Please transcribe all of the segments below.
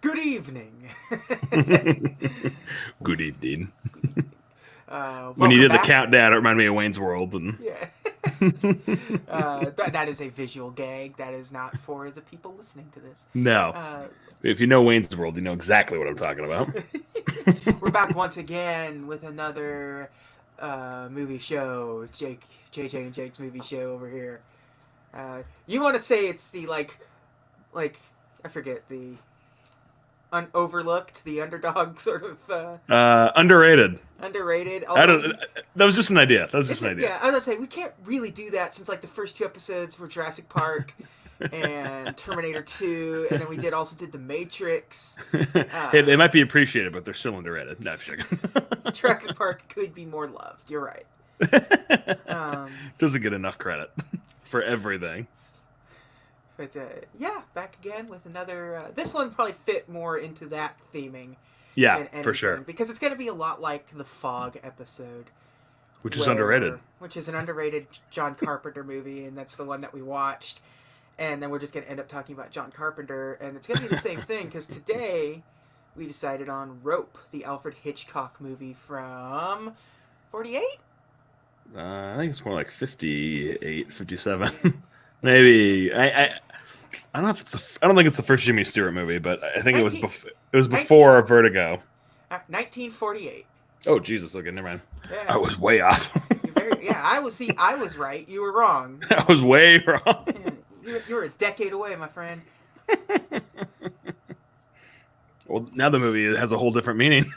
Good evening. Good evening. When you Welcome did the back. countdown, it reminded me of Wayne's World. And Yeah. That is a visual gag. That is not for the people listening to this. no, Uh, if you know Wayne's World, you know exactly what I'm talking about. we're back once again with another movie show. JJ, and Jake's movie show over here. You want to say it's the like I forget the unoverlooked, the underdog sort of Underrated. underrated. I Although don't. That was just an idea. That was just it's an idea. yeah, I was gonna say we can't really do that since like the first two episodes were Jurassic Park and Terminator 2, and then we also did The Matrix. Hey, Uh, they might be appreciated, but they're still underrated. No, I'm joking. Jurassic Park could be more loved. You're right. Um, Doesn't get enough credit for everything. but yeah, back again with another. This one probably fit more into that theming Yeah, than for anything sure. because it's going to be a lot like the Fog episode, Which is underrated. which is an underrated John Carpenter movie, and that's the one that we watched. And then we're just going to end up talking about John Carpenter, and it's going to be the same thing because today we decided on Rope, the Alfred Hitchcock movie from 48. I think it's more like 58, 57. Maybe. I don't know if it's I don't think it's the first Jimmy Stewart movie, but I think 19, it was 19 before Vertigo. 1948. Oh Jesus! Okay, never mind. I Yeah, was way off. yeah. I was right. You were wrong. I was way wrong. You were a decade away, my friend. Well, now the movie has a whole different meaning.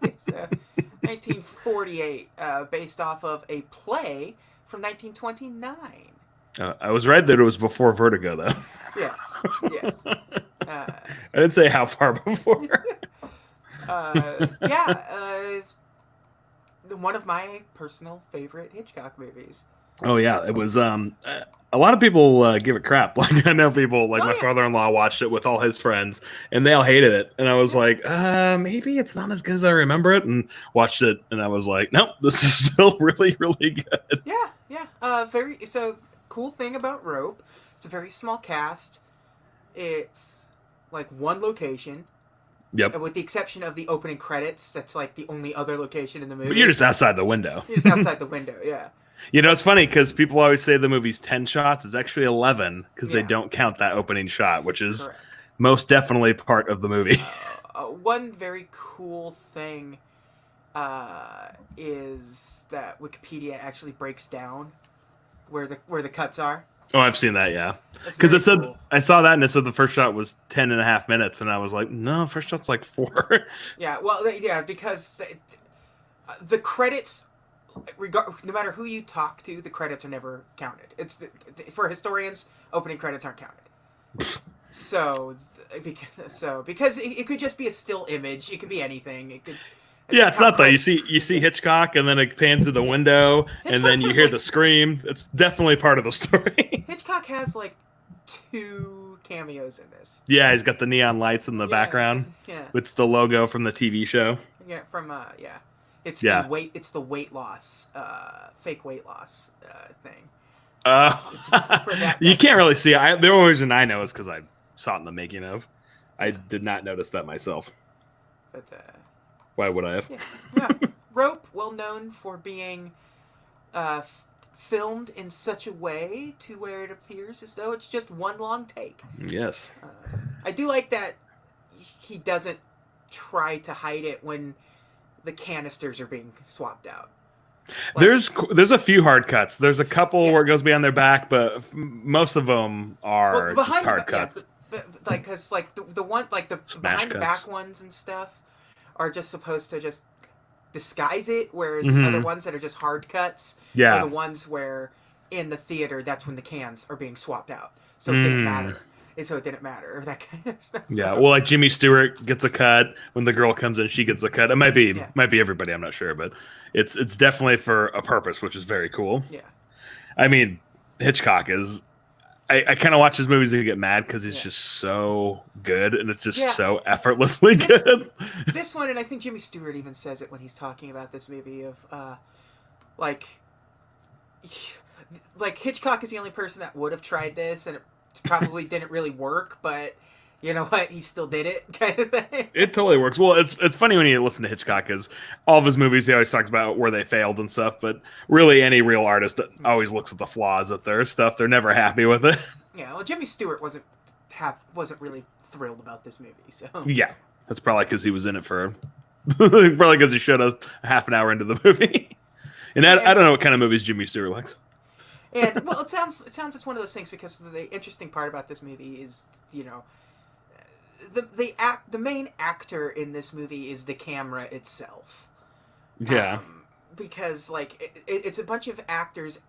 It's 1948, based off of a play from 1929. I was right that it was before Vertigo, though. Yes, yes. Uh, I didn't say how far before. yeah, one of my personal favorite Hitchcock movies. Oh yeah, it was. A lot of people give it crap. Like I know people, like Oh my yeah, father-in-law watched it with all his friends, and they all hated it. And I was yeah, like, maybe it's not as good as I remember it. And watched it, and I was like, nope, this is still really, really good. yeah, yeah. Very. So cool thing about Rope, it's a very small cast. It's like one location, Yep. with the exception of the opening credits. That's like the only other location in the But you're movie. just outside the window. You're just outside the window. Yeah, You know, it's funny because people always say the movie's 10 shots. It's actually 11 because they yeah. don't count that opening shot, which is Correct. most definitely part of the movie. One very cool thing is that Wikipedia actually breaks down where the cuts are. Oh, I've seen that, yeah. That's Because very cool. I saw that and it said the first shot was 10 and a half minutes. And I was like, no, first shot's like 4. Yeah, well, yeah, because the credits, no matter who you talk to, the credits are never counted. It's for historians, opening credits aren't counted. So, because it could just be a still image. It could be anything. It's Yeah, just it's how not though. close. You see Hitchcock and then it pans to the window and Hitchcock then you has hear like the scream. It's definitely part of the story. Hitchcock has like 2 cameos in this. Yeah, he's got the neon lights in the Yeah, background. yeah, It's the logo from the TV show. yeah. From yeah, it's the Yeah. weight. It's the weight loss, fake weight loss thing. It's for that. You That's can't really see. The only reason I know is because I saw it in the making of. I did not notice that myself. but Why would I have? yeah, yeah. Rope, well known for being filmed in such a way to where it appears as though it's just one long take. Yes. I do like that he doesn't try to hide it when the canisters are being swapped out. Like, There's a few hard cuts. There's a couple Yeah. where it goes behind their back, but most of them are just hard cuts. like because like the one like the Smash behind the cuts. back ones and stuff are just supposed to just disguise it, whereas the other Mhm. ones that are just hard cuts are Yeah. the ones where in the theater that's when the cans are being swapped out, so it didn't Mm. matter. And so it didn't matter that kind of stuff. Yeah. So, Well, like Jimmy Stewart gets a cut when the girl comes in, she gets a cut. It yeah, might be everybody. I'm not sure, but it's definitely for a purpose, which is very cool. yeah, I mean, Hitchcock is. I kind of watch his movies and get mad because he's yeah. just so good and it's just Yeah. so effortlessly This- good. This one, and I think Jimmy Stewart even says it when he's talking about this movie of like Hitchcock is the only person that would have tried this, and it probably didn't really work, but you know what, he still did it kind of thing. It totally works. Well, it's funny when you listen to Hitchcock, because all of his movies he always talks about where they failed and stuff. But really, any real artist always looks at the flaws of their stuff. They're never happy with it. Yeah, well, Jimmy Stewart wasn't really thrilled about this movie, so Yeah, that's probably because he was in it for probably because he showed up half an hour into the movie. And I don't know what kind of movies Jimmy Stewart likes. And well, it sounds it's one of those things, because the interesting part about this movie is, you know, the main actor in this movie is the camera itself. Yeah. Because like it's a bunch of actors.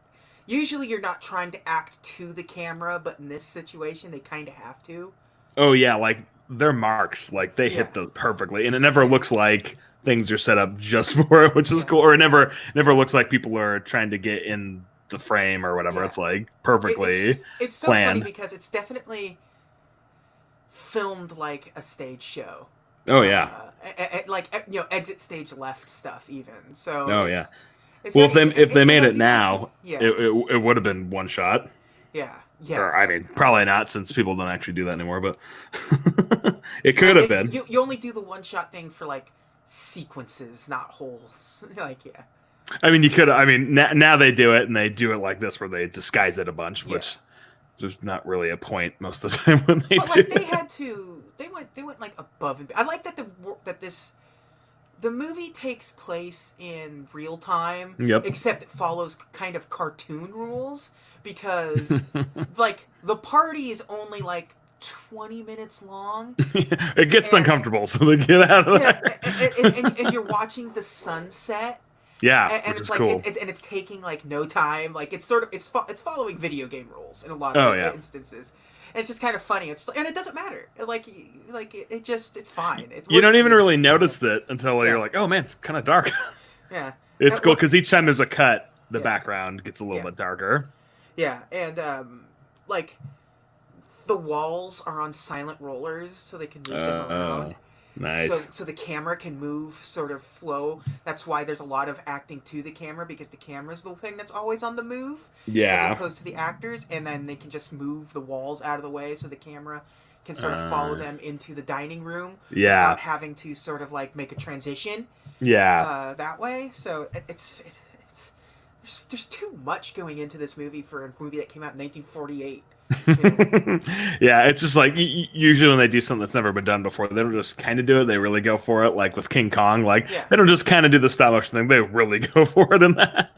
Usually you're not trying to act to the camera, but in this situation they kind of have to. Oh yeah, like they're marks, like they hit those perfectly, and it never looks like things are set up just for it, which is cool. Or it never looks like people are trying to get in the frame or whatever. It's like perfectly it's so planned. funny because it's definitely filmed like a stage show. Oh yeah. Like, you know, exit stage left stuff even. So Oh yeah. It's Well, very, if they made you know, it now, yeah, it would have been one shot. yeah, yes. Or I mean, probably not, since people don't actually do that anymore. But it could have been. You only do the one shot thing for like sequences, not holes. Like, yeah. I mean, you could. I mean, now they do it, and they do it like this, where they disguise it a bunch, which there's not really a point most of the time when they do. But like they had to, they went like above and. I like that the movie takes place in real time. Yep. Except it follows kind of cartoon rules, because like the party is only like 20 minutes long. It gets uncomfortable, so they get out of there. And you're watching the sunset. Yeah, and which it's is like cool. it's taking like no time. Like it's sort of it's following video game rules in a lot of instances. And it's just kind of funny. And it doesn't matter. It just it's fine. You don't even really notice it until you're like, oh man, it's kind of dark. Yeah, it's cool because each time there's a cut, the background gets a little bit darker. Yeah, and like the walls are on silent rollers, so they can move them around. Nice. So the camera can move, sort of flow. That's why there's a lot of acting to the camera, because the camera's the thing that's always on the move. Yeah. As opposed to the actors, and then they can just move the walls out of the way so the camera can sort of follow them into the dining room without having to sort of like make a transition. Yeah. That way. So it's there's too much going into this movie for a movie that came out in 1948. Yeah, it's just like usually when they do something that's never been done before, they don't just kind of do it, they really go for it. Like with King Kong, like they don't just kind of do the stop motion thing, they really go for it in that,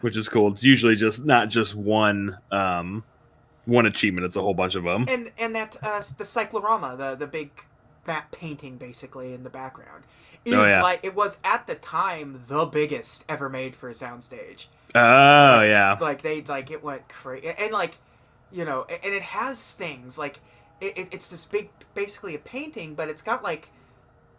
which is cool. It's usually just not just one achievement, it's a whole bunch of them. And that the cyclorama, the big map painting basically in the background is like, it was at the time the biggest ever made for a soundstage. Oh yeah, like it went crazy. And like, you know, and it has things like it's this big, basically a painting, but it's got like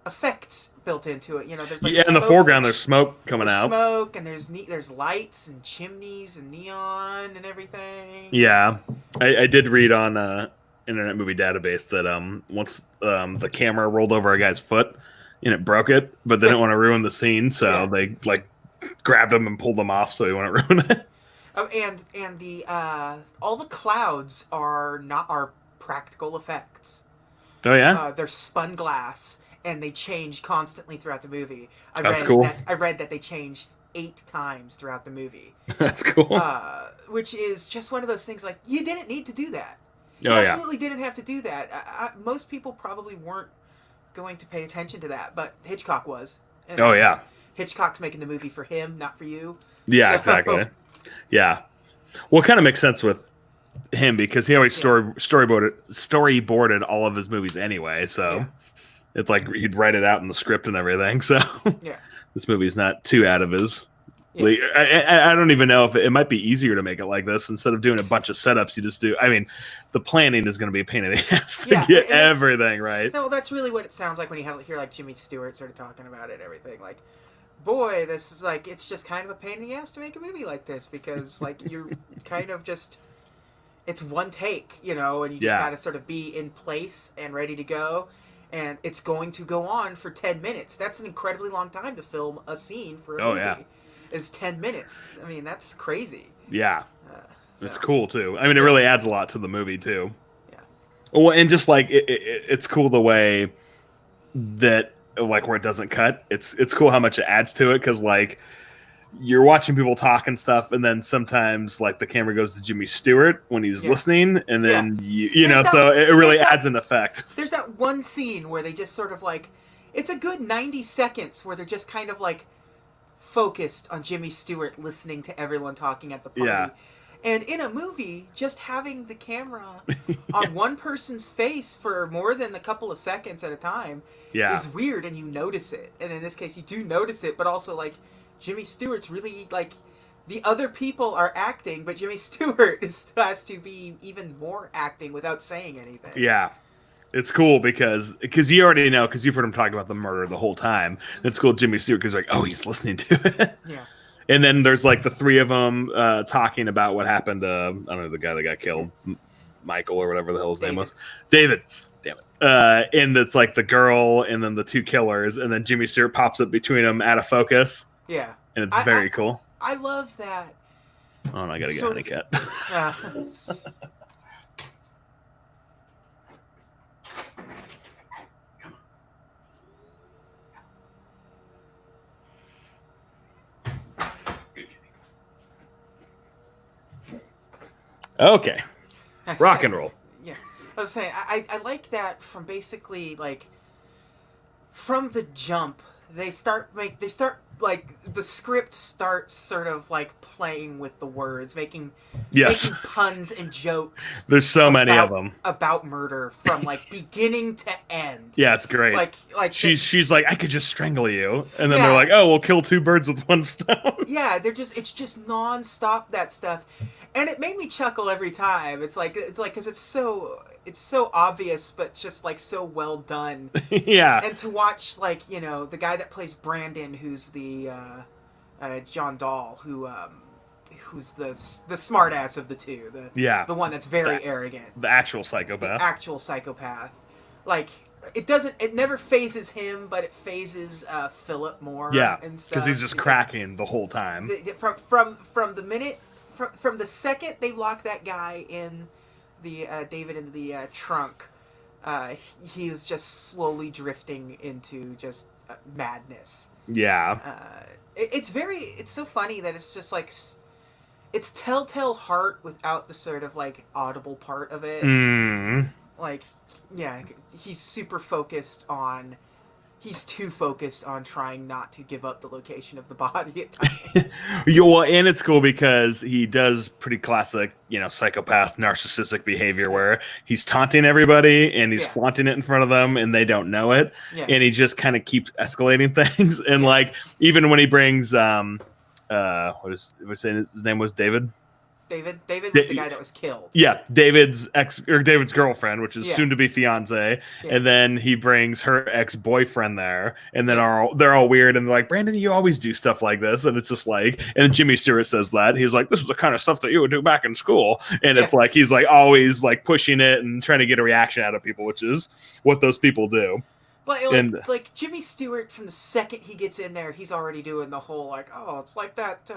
effects built into it. You know, there's like in the foreground there's smoke coming out. Smoke, and there's lights and chimneys and neon and everything. Yeah, I did read on Internet Movie Database that once the camera rolled over a guy's foot and it broke it, but they didn't want to ruin the scene, so they like grabbed him and pulled them off so he wouldn't ruin it. And the all the clouds are practical effects. Oh yeah, they're spun glass, and they change constantly throughout the movie. That's cool. I read that they changed 8 times throughout the movie. That's cool. Which is just one of those things like, you didn't need to do that. You absolutely didn't have to do that. Most people probably weren't going to pay attention to that, but Hitchcock was. And Hitchcock's making the movie for him, not for you. Yeah, exactly. Yeah. Well, it kind of makes sense with him because he always storyboarded all of his movies anyway. So it's like he'd write it out in the script and everything. So this movie's not too out of his league. I don't even know if it might be easier to make it like this. Instead of doing a bunch of setups, you just do. I mean, the planning is going to be a pain in the ass to get everything right. No, that's really what it sounds like when you hear like Jimmy Stewart sort of talking about it and everything. Like, boy, this is like, it's just kind of a pain in the ass to make a movie like this because like you're kind of just, it's one take, you know, and you just got to sort of be in place and ready to go. And it's going to go on for 10 minutes. That's an incredibly long time to film a scene for a movie. Yeah. It's 10 minutes. I mean, that's crazy. Yeah. It's cool too. I mean, it really adds a lot to the movie too. Yeah. Well, and just like it's cool the way that like where it doesn't cut. It's cool how much it adds to it because like you're watching people talk and stuff, and then sometimes like the camera goes to Jimmy Stewart when he's listening, and then you know, so it really adds an effect. There's that one scene where they just sort of like, it's a good 90 seconds where they're just kind of like focused on Jimmy Stewart listening to everyone talking at the party. Yeah. And in a movie, just having the camera on one person's face for more than a couple of seconds at a time is weird, and you notice it. And in this case, you do notice it, but also, like, Jimmy Stewart's really, like, the other people are acting, but Jimmy Stewart has to be even more acting without saying anything. Yeah. It's cool because you already know, because you've heard him talk about the murder the whole time. It's cool, Jimmy Stewart, because like, oh, he's listening to it. Yeah. And then there's like the three of them talking about what happened to, I don't know, the guy that got killed, Michael or whatever the hell his name was. David. Damn it. And it's like the girl and then the two killers. And then Jimmy Stewart pops up between them out of focus. Yeah. And it's very cool. I love that. Oh, and I got to get Honey Cat. Okay. Rock and roll. Yeah. I was saying, I like that from basically, like, from the jump, they start, like, the script starts sort of, like, playing with the words, making puns and jokes. There's so many of them. About murder from, like, beginning to end. Yeah, it's great. Like she's like, I could just strangle you. And then they're like, oh, we'll kill two birds with one stone. Yeah, it's just nonstop, that stuff. And it made me chuckle every time. It's like because it's so obvious, but just like so well done. Yeah. And to watch, like, you know, the guy that plays Brandon, who's the John Dahl, who's the smart ass of the two, the one that's very arrogant, the actual psychopath. Like, it never phases him, but it phases Philip more. Yeah, and stuff because he's just cracking the whole time. From the minute. From the second they lock that guy in the David in the trunk, he is just slowly drifting into just madness. Yeah. It's so funny that it's just like, it's Telltale Heart without the sort of like audible part of it. Like, yeah, he's too focused on trying not to give up the location of the body at times. Well, and it's cool because he does pretty classic, you know, psychopath, narcissistic behavior where he's taunting everybody and he's flaunting it in front of them and they don't know it. Yeah. And he just kind of keeps escalating things. And like, even when he brings, his name was David? David was the guy that was killed. Yeah, David's girlfriend, which is soon to be fiance, and then he brings her ex-boyfriend there, and then they're all weird, and they're like, Brandon, you always do stuff like this, and it's just like, and Jimmy Stewart says that he's like, this is the kind of stuff that you would do back in school, and it's like he's like always like pushing it and trying to get a reaction out of people, which is what those people do. But like Jimmy Stewart, from the second he gets in there, he's already doing the whole like, oh, it's like that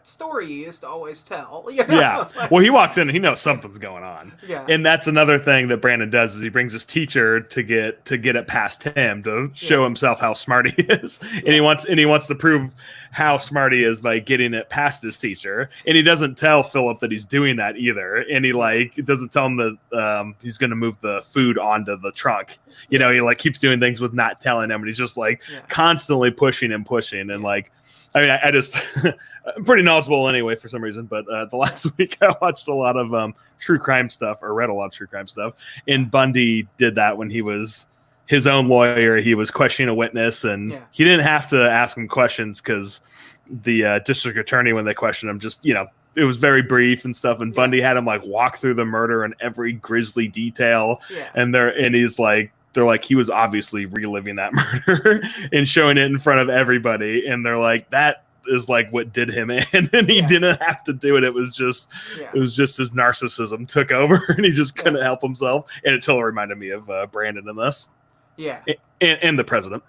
story you used to always tell. You know? Yeah. Well, he walks in and he knows something's going on. Yeah. And that's another thing that Brandon does is he brings his teacher to get it past him to show himself how smart he is, and he wants to prove how smart he is by getting it past his teacher. And he doesn't tell Philip that he's doing that either. And he like doesn't tell him that he's going to move the food onto the trunk. You know, he like keeps doing things with not telling him, and he's just like constantly pushing and like, I mean, I just I'm pretty knowledgeable anyway for some reason, but the last week I watched a lot of true crime stuff, or read a lot of true crime stuff, and Bundy did that when he was his own lawyer. He was questioning a witness, and he didn't have to ask him questions because the district attorney, when they questioned him, just, you know, it was very brief and stuff, and Bundy had him like walk through the murder in every grisly detail, and he's like, they're like, he was obviously reliving that murder and showing it in front of everybody. And they're like, that is like what did him in. And he didn't have to do it. It was just his narcissism took over and he just couldn't help himself. And it totally reminded me of Brandon in this. Yeah. And the president.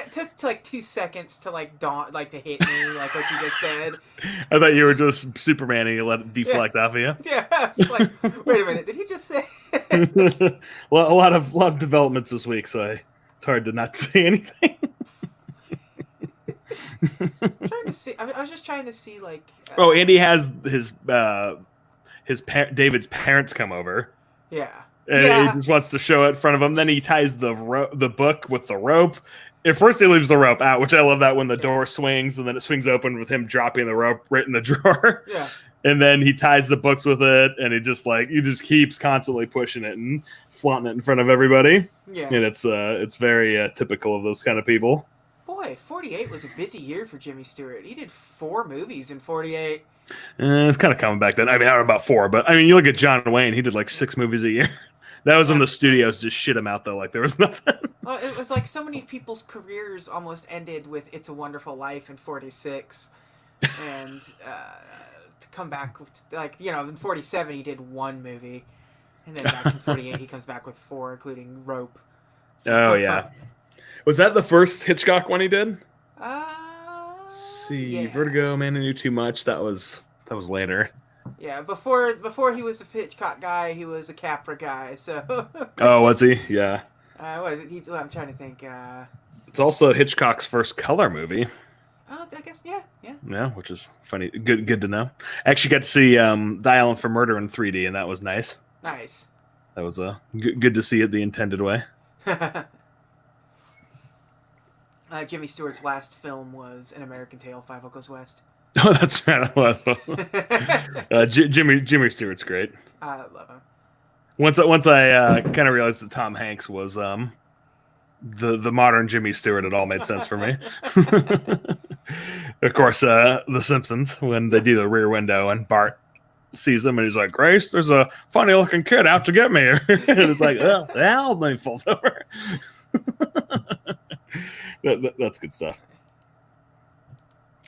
It took like 2 seconds to like dawn, like to hit me, like what you just said. I thought you were just Superman and you let it deflect off of you. Yeah, it's like, wait a minute, did he just say? Well, a lot of developments this week, so it's hard to not say anything. Trying to see. I was just trying to see like. Oh, Andy has his David's parents come over. Yeah. And he just wants to show it in front of him. Then he ties the book with the rope. At first, he leaves the rope out, which I love that when the door swings and then it swings open with him dropping the rope right in the drawer. Yeah. And then he ties the books with it, and he just keeps constantly pushing it and flaunting it in front of everybody. Yeah. And it's very typical of those kind of people. Boy, 48 was a busy year for Jimmy Stewart. He did 4 movies in 48. It's kind of coming back then. I mean, I don't know about 4, but I mean, you look at John Wayne, he did like 6 movies a year. That was when the studios just shit him out, though, like there was nothing. Well, it was like so many people's careers almost ended with It's a Wonderful Life in 46. And to come back, with, like, you know, in 47 he did 1 movie. And then back in 48 he comes back with 4, including Rope. So, oh, yeah. Was that the first Hitchcock one he did? Yeah. Vertigo, Man Who Knew Too Much. That was later. Yeah, before he was a Hitchcock guy, he was a Capra guy. So. Oh, was he? Yeah. What is it? I'm trying to think. It's also Hitchcock's first color movie. Oh, I guess yeah. Yeah, which is funny. Good to know. I actually got to see The Island for Murder in 3D, and that was nice. Nice. That was good to see it the intended way. Jimmy Stewart's last film was An American Tail, Five Goes West. Oh, that's right. It was. Jimmy Stewart's great. I love him. Once I kind of realized that Tom Hanks was the modern Jimmy Stewart, it all made sense for me. Of course, The Simpsons, when they do the Rear Window and Bart sees him and he's like, "Grace, there's a funny looking kid out to get me." And it's like, "Oh, well," then he falls over. That's good stuff.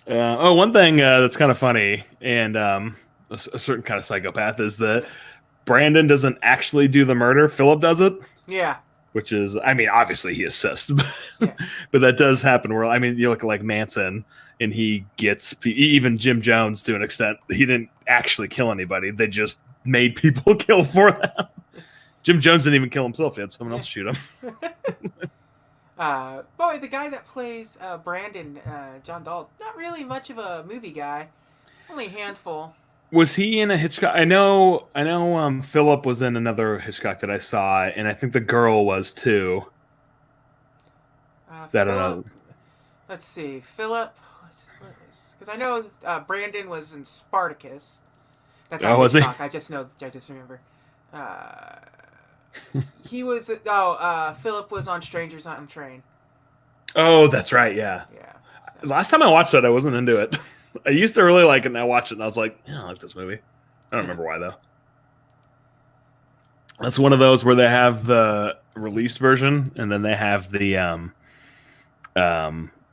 One thing that's kind of funny and a certain kind of psychopath is that Brandon doesn't actually do the murder. Philip does it. Yeah. Which is, I mean, obviously he assists, Yeah. but that does happen where, I mean, you look at like Manson and he gets, even Jim Jones to an extent, he didn't actually kill anybody. They just made people kill for them. Jim Jones didn't even kill himself. He had someone else shoot him. Boy, the guy that plays Brandon, John Dahl, not really much of a movie guy. Only a handful. Was he in a Hitchcock? I know. Philip was in another Hitchcock that I saw, and I think the girl was too. That I don't know. Let's see, Philip. Because I know Brandon was in Spartacus. That's not Hitchcock. I just remember. He was. Philip was on Strangers on Train. Oh, that's right. Yeah. Yeah. So. Last time I watched that, I wasn't into it. I used to really like it, and I watched it, and I was like, "Yeah, I like this movie." I don't remember why though. That's one of those where they have the released version, and then they have the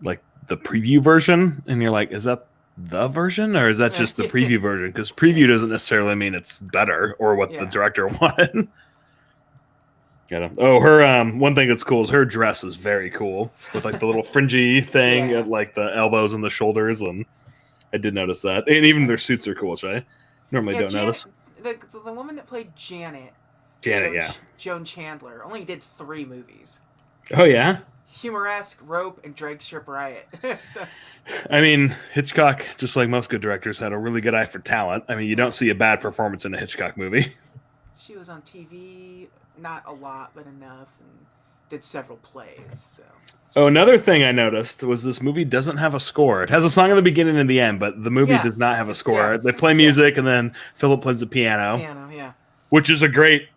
like the preview version, and you're like, "Is that the version, or is that just the preview version?" Because preview doesn't necessarily mean it's better or what the director wanted. Oh, her one thing that's cool is her dress is very cool with like the little fringy thing at like the elbows and the shoulders, and I did notice that, and even their suits are cool, which I normally don't notice. The woman that played Janet, Joan Chandler, only did 3 movies. Oh yeah, Humoresque, Rope, and Drag Strip Riot. So. I mean, Hitchcock, just like most good directors, had a really good eye for talent. I mean, you don't see a bad performance in a Hitchcock movie. She was on TV, not a lot, but enough, and did several plays. So. Oh, another thing I noticed was this movie doesn't have a score. It has a song at the beginning and the end, but the movie does not have a score. Yeah. They play music, and then Philip plays the piano. Which is a great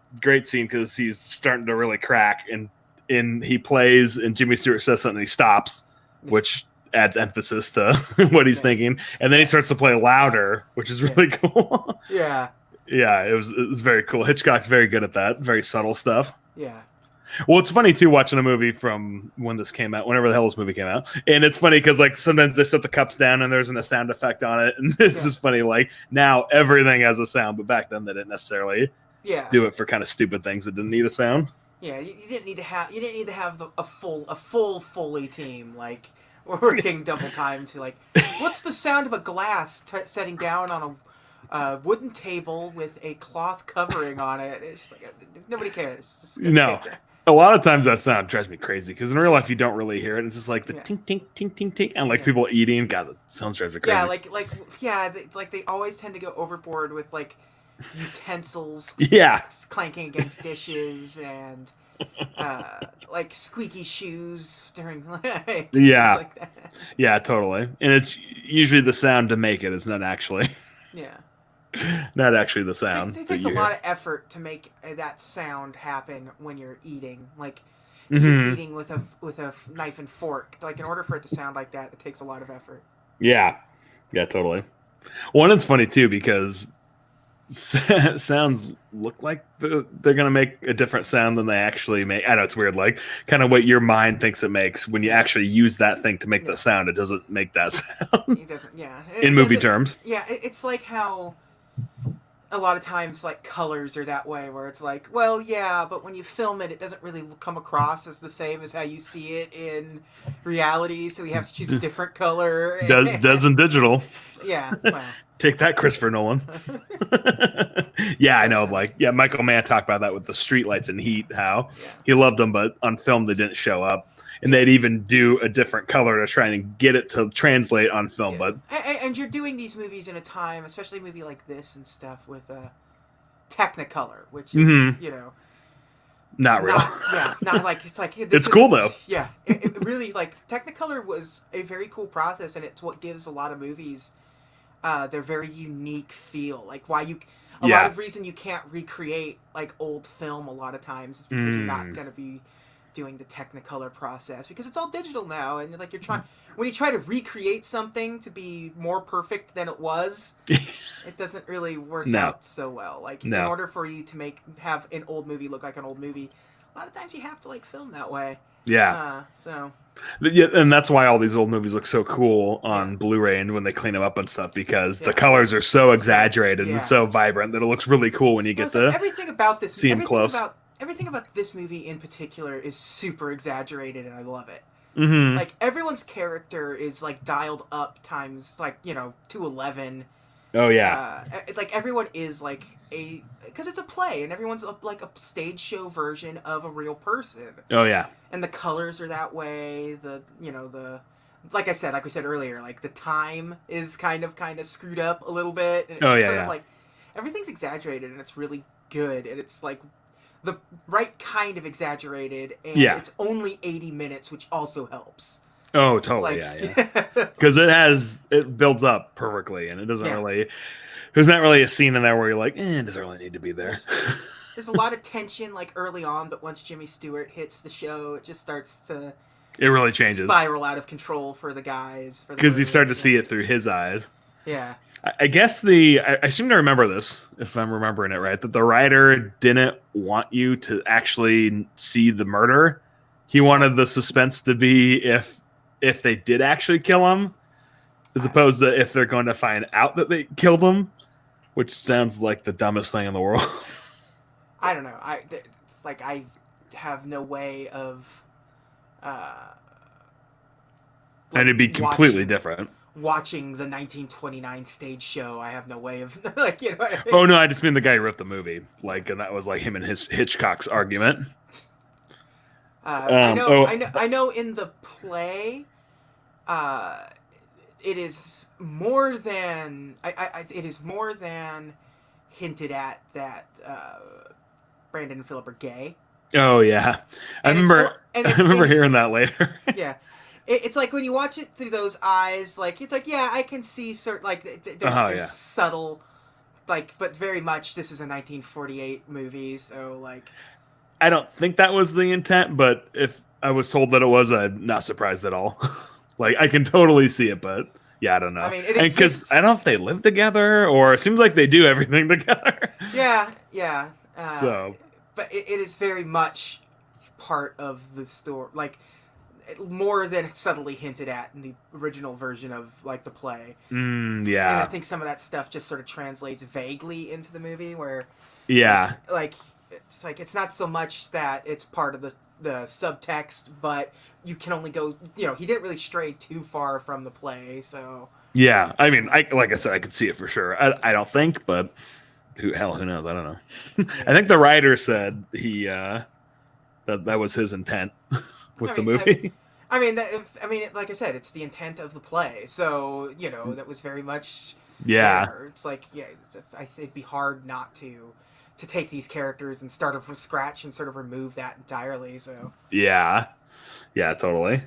scene because he's starting to really crack, and he plays, and Jimmy Stewart says something, and he stops, which adds emphasis to what he's thinking, and then he starts to play louder, which is really cool. Yeah, it was very cool. Hitchcock's very good at that, very subtle stuff. Yeah. Well, it's funny too watching a movie from when this came out, whenever the hell this movie came out, and it's funny because like sometimes they set the cups down and there isn't a sound effect on it, and it's just funny. Like now everything has a sound, but back then they didn't necessarily do it for kind of stupid things that didn't need a sound. Yeah, you didn't need to have a full Foley team like working double time to like. What's the sound of a glass setting down on a wooden table with a cloth covering on it? It's just like nobody cares. Just No. A lot of times that sound drives me crazy because in real life you don't really hear it. It's just like the tink tink tink tink tink and like people eating. God, that sounds drives me crazy. Yeah, they always tend to go overboard with like utensils clanking against dishes and like squeaky shoes during like things like that. Yeah, totally. And it's usually the sound to make it. It's not actually. Yeah. Not actually the sound. It takes a lot of effort to make that sound happen when you're eating. Like if you're eating with a knife and fork, like in order for it to sound like that, it takes a lot of effort. Yeah, totally. Well, and it's funny too because sounds look like they're gonna make a different sound than they actually make. I know it's weird, like kind of what your mind thinks it makes when you actually use that thing to make the sound. It doesn't make that sound. It doesn't. Yeah. In movie terms. Yeah, it's like how a lot of times like colors are that way where it's like, well, yeah, but when you film it, it doesn't really come across as the same as how you see it in reality, so you have to choose a different color. Doesn't digital. Yeah. Well. Take that, Christopher Nolan. Yeah, I know. Like, yeah, Michael Mann talked about that with the streetlights and Heat, how he loved them, but on film they didn't show up. And they'd even do a different color to try and get it to translate on film. But and you're doing these movies in a time, especially a movie like this and stuff, with Technicolor, which is not real. Not like it's like it's cool though. Yeah, it really like Technicolor was a very cool process, and it's what gives a lot of movies their very unique feel. Like why a lot of reason you can't recreate like old film a lot of times is because you're not gonna be doing the Technicolor process because it's all digital now, and like you're trying when you try to recreate something to be more perfect than it was, it doesn't really work out so well. Like in order for you to have an old movie look like an old movie, a lot of times you have to like film that way. Yeah. Yeah, and that's why all these old movies look so cool on Blu-ray and when they clean them up and stuff because the colors are so exaggerated and so vibrant that it looks really cool when you get to everything about this see them close. Everything about this movie in particular is super exaggerated, and I love it. Mm-hmm. Like everyone's character is like dialed up times like 211. Oh yeah. Like everyone is like because it's a play, and everyone's like a stage show version of a real person. Oh yeah. And the colors are that way. Like we said earlier, like the time is kind of screwed up a little bit. And it's sort of like everything's exaggerated, and it's really good, and it's like the right kind of exaggerated, and it's only 80 minutes, which also helps. Oh, totally, yeah. Because it builds up perfectly, and it doesn't really... There's not really a scene in there where you're like, it doesn't really need to be there. There's a lot of tension, like, early on, but once Jimmy Stewart hits the show, it just starts to... It really changes. Spiral out of control for the guys. Because you start to see it through his eyes. Yeah. I guess I seem to remember this, if I'm remembering it right, that the writer didn't want you to actually see the murder. He wanted the suspense to be if they did actually kill him, as opposed to if they're going to find out that they killed him, which sounds like the dumbest thing in the world. I don't know. I have no way of... and it'd be completely different. Watching the 1929 stage show, I have no way of Oh no, I just mean the guy who wrote the movie, and that was like him and his Hitchcock's argument. I know. In the play, it is more than it is more than hinted at that Brandon and Philip are gay. Oh yeah, I remember hearing that later. Yeah. It's like when you watch it through those eyes, like it's like I can see certain there's subtle, but very much this is a 1948 movie, so like. I don't think that was the intent, but if I was told that it was, I'm not surprised at all. Like I can totally see it, but I don't know. I mean, because I don't know if they live together or it seems like they do everything together. Yeah. But it is very much part of the story, like. More than subtly hinted at in the original version of like the play. And I think some of that stuff just sort of translates vaguely into the movie where it's like it's not so much that it's part of the subtext, but you can only go. He didn't really stray too far from the play, so. Yeah, I mean, like I said, I could see it for sure. I don't think, but who knows? I don't know. I think the writer said he that was his intent with the movie. I mean, like I said, it's the intent of the play, so that was very much. Yeah, there. It's like it'd be hard not to take these characters and start from scratch and sort of remove that entirely. So yeah, totally.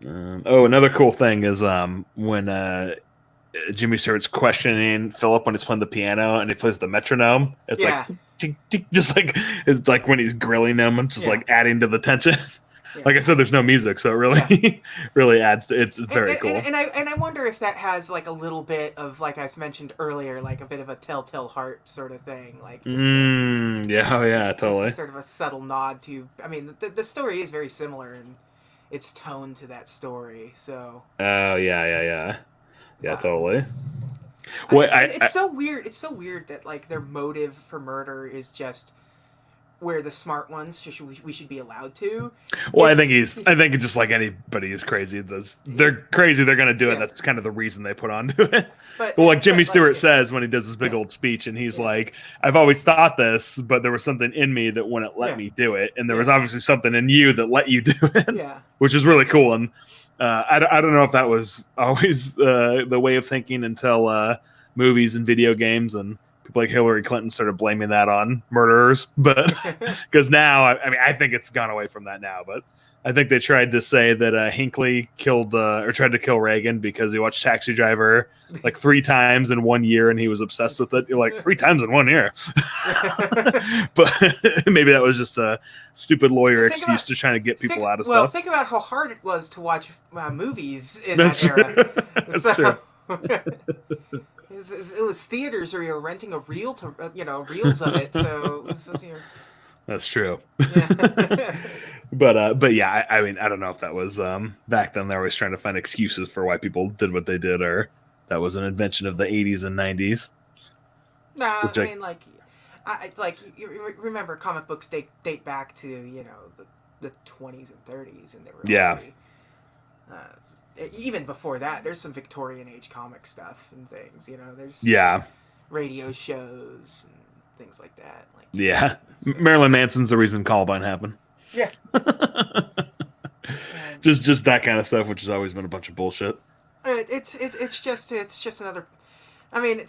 Another cool thing is when Jimmy Stewart's questioning Philip when he's playing the piano and he plays the metronome. It's like tick, tick, just like it's like when he's grilling him and just like adding to the tension. Yeah. Like I said, there's no music, so it really really adds to it's very cool. And I wonder if that has like a little bit of, like I mentioned earlier, like a bit of a telltale heart sort of thing, like just totally. Just sort of a subtle nod to. I mean, the story is very similar in its tone to that story. So. Oh yeah, totally. It's so weird. It's so weird that like their motive for murder is just. We're the smart ones. We should be allowed to. Well, I think it's just like anybody who's crazy. They're crazy. They're going to do it. That's kind of the reason they put onto it. But like Jimmy Stewart says when he does his big old speech, and he's like, "I've always thought this, but there was something in me that wouldn't let me do it, and there was obviously something in you that let you do it." Yeah, which is really cool. And I don't know if that was always the way of thinking until movies and video games and. People like Hillary Clinton started blaming that on murderers, but because now, I think it's gone away from that now. But I think they tried to say that Hinckley killed or tried to kill Reagan because he watched Taxi Driver like 3 times in 1 year and he was obsessed with it. You're like 3 times in 1 year, but maybe that was just a stupid lawyer excuse to try to get people out of stuff. Well, think about how hard it was to watch movies in that era. That's true. It was theaters where you were renting a reel to reels of it. So it was just, That's true. Yeah. but yeah, I mean, I don't know if that was back then. They're always trying to find excuses for why people did what they did, or that was an invention of the 80s and 90s. No, I mean, you remember comic books date back to the 20s and 30s, and they were really, even before that, there's some Victorian age comic stuff and things. There's radio shows and things like that. Marilyn Manson's the reason Columbine happened. Yeah. just that kind of stuff, which has always been a bunch of bullshit. It's just another. I mean,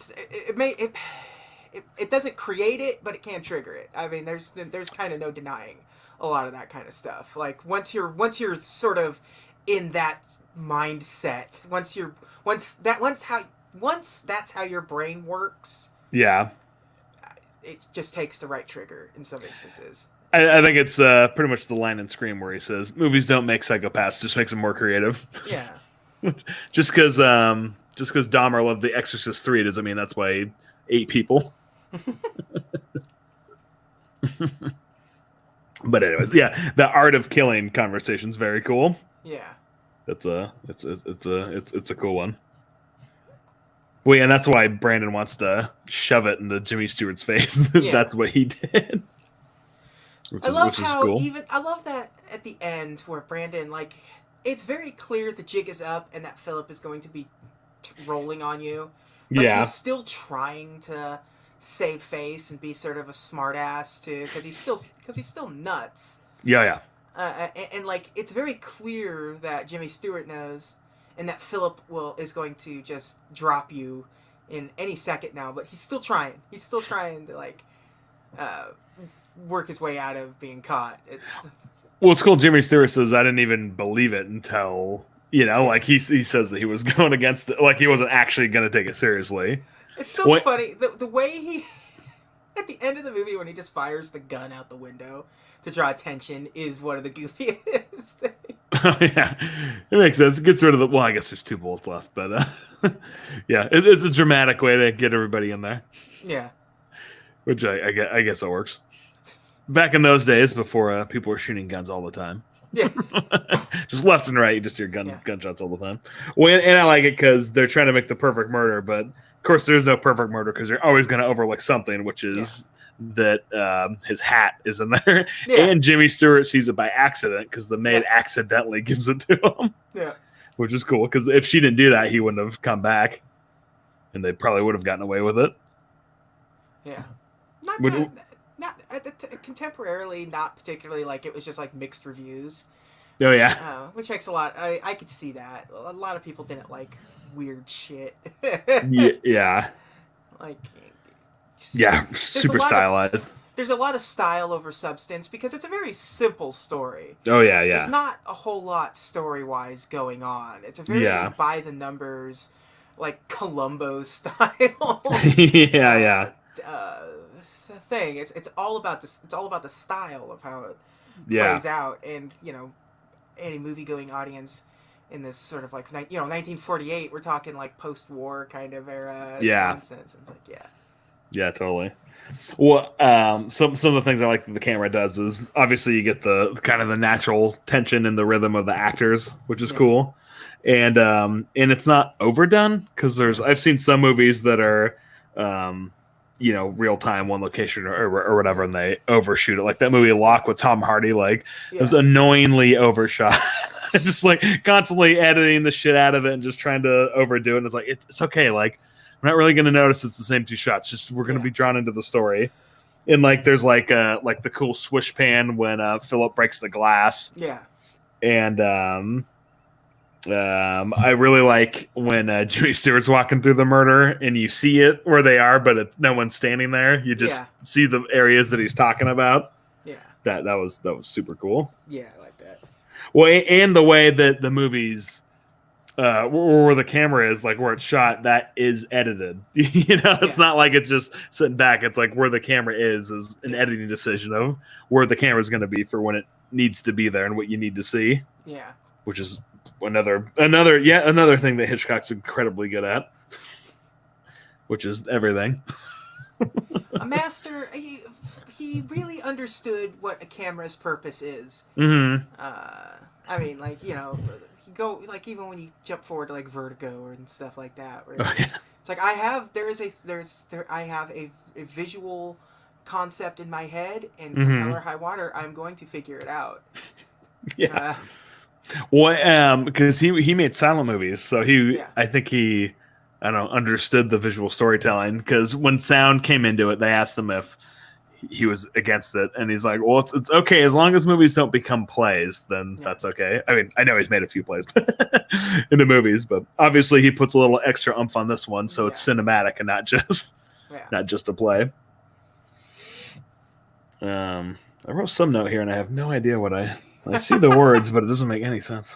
it doesn't create it, but it can trigger it. I mean, there's kind of no denying a lot of that kind of stuff. Like once you're sort of in that mindset, once that's how your brain works. Yeah. It just takes the right trigger in some instances. I think it's pretty much the line in Scream where he says, "Movies don't make psychopaths, just makes them more creative." Yeah. just because Dahmer loved The Exorcist 3 doesn't mean that's why he ate people. But anyways, the art of killing conversation's very cool. Yeah. It's a cool one. Well, and that's why Brandon wants to shove it into Jimmy Stewart's face. That's what he did. I love that at the end where Brandon, it's very clear the jig is up and that Philip is going to be rolling on you. But he's still trying to save face and be sort of a smart ass too, because he's still nuts. Yeah. And it's very clear that Jimmy Stewart knows, and that Philip is going to just drop you in any second now. But he's still trying. He's still trying to work his way out of being caught. It's cool. Jimmy Stewart says I didn't even believe it until he says that he was going against it, like he wasn't actually going to take it seriously. It's so funny the way he at the end of the movie when he just fires the gun out the window to draw attention is one of the goofiest things. Oh, yeah, it makes sense. It gets rid of the. Well, I guess there's 2 bullets left, but it's a dramatic way to get everybody in there. Yeah, which I guess it works. Back in those days, before people were shooting guns all the time. Yeah, just left and right, you just hear gunshots all the time. Well, and I like it because they're trying to make the perfect murder, but of course there's no perfect murder because you're always going to overlook something, which is that his hat is in there, Yeah. and Jimmy Stewart sees it by accident because the maid Yeah. accidentally gives it to him, Yeah. which is cool because if she didn't do that, he wouldn't have come back, and they probably would have gotten away with it. Yeah. Not Would- to, not contemporarily, not particularly like it was just like mixed reviews, Oh yeah, which makes a lot. I could see that a lot of people didn't like weird shit. yeah, Like, just, yeah, there's super a lot stylized. there's a lot of style over substance because it's a very simple story. Oh yeah, There's yeah, not a whole lot story wise going on. It's a very Yeah. by the numbers, like Columbo style. yeah. Thing. It's all about this. It's all about the style of how it Yeah. plays out, and any movie going audience in this sort of like 1948. We're talking like post-war kind of era nonsense. It's like Yeah, totally. Well, some of the things I like that the camera does is obviously you get the kind of the natural tension and the rhythm of the actors, which is cool, and it's not overdone because I've seen some movies that are, real time, one location or whatever, and they overshoot it. Like that movie Lock with Tom Hardy, like it was annoyingly overshot. Just like constantly editing the shit out of it and just trying to overdo it. And it's like it's okay, like. We're not really going to notice it's the same two shots. Just we're going to be drawn into the story, and like there's like the cool swish pan when Philip breaks the glass. Yeah. And I really like when Jimmy Stewart's walking through the murder and you see it where they are, but no one's standing there. You just see the areas that he's talking about. Yeah. That was super cool. Yeah, I like that. Well, and the way that the movies. Where the camera is, like where it's shot, that is edited. It's not like it's just sitting back. It's like where the camera is an editing decision of where the camera is going to be for when it needs to be there and what you need to see. Yeah, which is another thing that Hitchcock's incredibly good at, which is everything. A master. He really understood what a camera's purpose is. Mm-hmm. I mean, like go like even when you jump forward to like Vertigo and stuff like that, where it's like I have a visual concept in my head, and come hell or high water, I'm going to figure it out. Yeah. Because he made silent movies, so I think he understood the visual storytelling. Because when sound came into it, they asked him if he was against it, and he's like, well, it's okay as long as movies don't become plays, then that's okay. I mean, I know he's made a few plays into movies, but obviously he puts a little extra oomph on this one, so it's cinematic and not just a play. I wrote some note here and I have no idea what I see the words, but it doesn't make any sense.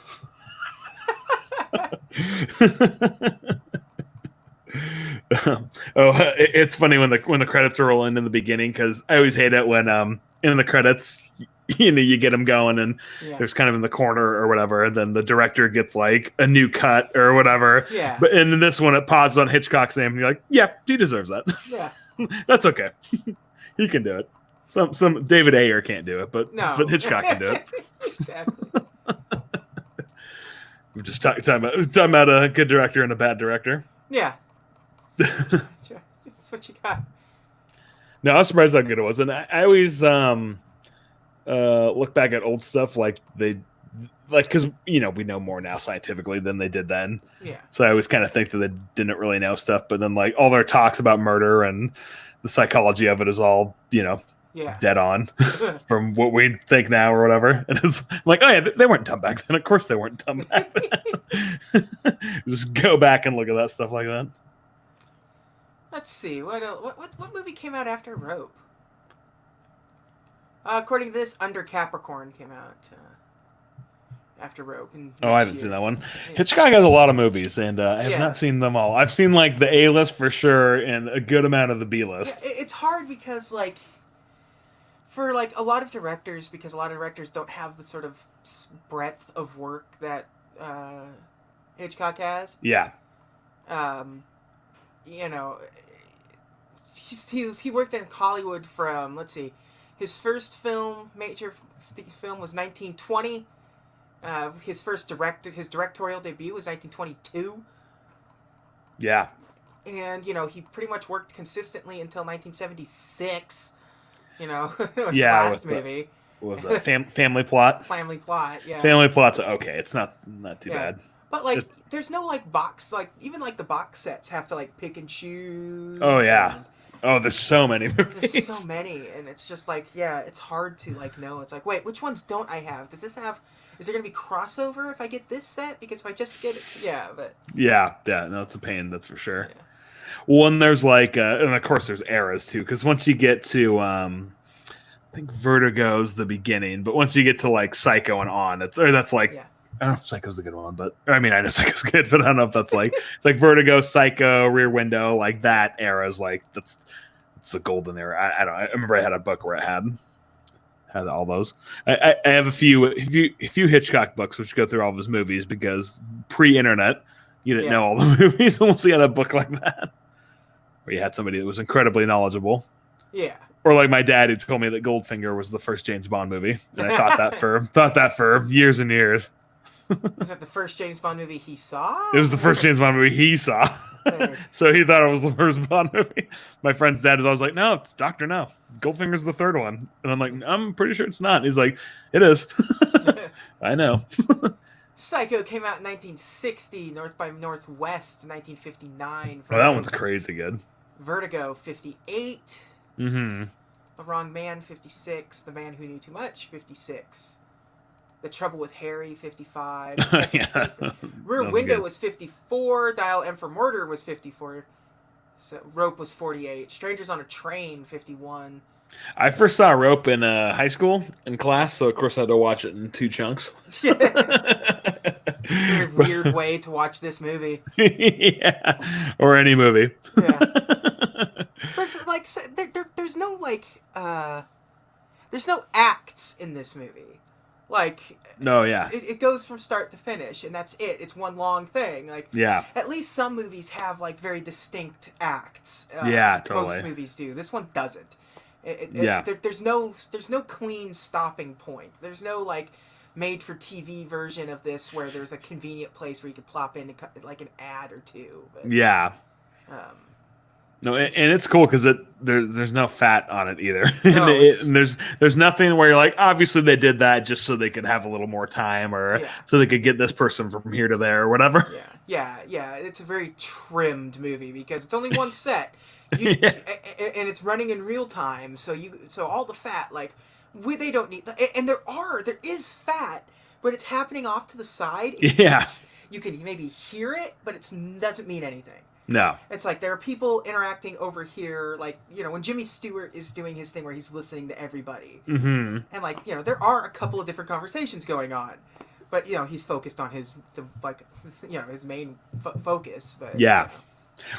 It's funny when the credits are rolling in the beginning, because I always hate it when in the credits you get them going and there's kind of in the corner or whatever, and then the director gets like a new cut or whatever. But and in this one it pauses on Hitchcock's name and you're like, yeah, he deserves that. That's okay. He can do it. Some David Ayer can't do it, but Hitchcock can do it. Exactly. We're just talking about a good director and a bad director. Yeah. That's what you got. No, I was surprised how good it was, and I always look back at old stuff because we know more now scientifically than they did then. Yeah. So I always kind of think that they didn't really know stuff, but then like all their talks about murder and the psychology of it is all dead on from what we think now or whatever. And it's like, oh yeah, they weren't dumb back then. Of course they weren't dumb back then. Just go back and look at that stuff like that. Let's see. What movie came out after Rope? According to this, Under Capricorn came out after Rope. I haven't seen that one. Hitchcock has a lot of movies, and I have not seen them all. I've seen like the A list for sure, and a good amount of the B list. Yeah, it's hard because for a lot of directors, because a lot of directors don't have the sort of breadth of work that Hitchcock has. Yeah. He worked in Hollywood from, let's see, his first major film was 1920. His directorial debut was 1922. Yeah. And, he pretty much worked consistently until 1976. You know, it was his Yeah, last with movie. was a family plot. Family plot, yeah. Family plot's okay. It's not too Yeah. bad. But like, It, there's no like box, like even like the box sets have to like pick and oh choose. yeah. And Oh, there's so many there's movies. so many, and it's just like, yeah, it's hard to like know. It's like, wait, which ones don't I have? Does this have? Is there gonna be crossover if I get this set? Because if I just get it, yeah, but Yeah, yeah. No, it's a pain. That's for sure. yeah, One there's like, and of course there's eras too, because once you get to, I think Vertigo's the beginning, but once you get to like Psycho and on, that's like. yeah, I don't know if Psycho's the good one, but I mean, I know Psycho's good, but I don't know if that's like it's like Vertigo, Psycho, Rear Window, like that era is like it's the golden era. I don't. I remember I had a book where it had all those. I have a few Hitchcock books which go through all of his movies because pre-internet you didn't Yeah. know all the movies unless you had a book like that where you had somebody that was incredibly knowledgeable. yeah. Or like my dad who told me that Goldfinger was the first James Bond movie, and I thought that for years and years. Was that the first James Bond movie he saw? It was the first James Bond movie he saw. Right. So he thought it was the first Bond movie. My friend's dad is always like, no, it's Dr. No. Goldfinger's the third one. And I'm like, I'm pretty sure it's not. He's like, it is. I know. Psycho came out in 1960, North by Northwest, 1959. Oh, that one's crazy good. Vertigo, 58. Mm-hmm. The Wrong Man, 56. The Man Who Knew Too Much, 56. The Trouble with Harry, 55. Yeah. Rear That Window good. was 54. Dial M for Murder was 54. So Rope was 48. Strangers on a Train, 51. I first saw Rope in high school in class, so of course I had to watch it in 2 chunks. Very weird way to watch this movie. Yeah. Or any movie. Yeah. There's like there's no like there's no acts in this movie. Like No, yeah. it goes from start to finish, and that's it. It's one long thing. Like Yeah. at least some movies have like very distinct acts. Yeah, totally. Most movies do. This one doesn't. Yeah. There's no clean stopping point. There's no like made for TV version of this where there's a convenient place where you could plop in like an ad or two. But, Yeah. um, No, and it's cool because there's no fat on it either. No, and there's nothing where you're like, obviously they did that just so they could have a little more time or Yeah. so they could get this person from here to there or whatever. Yeah. It's a very trimmed movie because it's only one set, Yeah. and it's running in real time. So all the fat they don't need, and there is fat, but it's happening off to the side. Yeah. You can maybe hear it, but it doesn't mean anything. No. It's like there are people interacting over here, like, you know, when Jimmy Stewart is doing his thing where he's listening to everybody. Mm-hmm. And, like, you know, there are a couple of different conversations going on. But, you know, he's focused on his main focus. But, Yeah.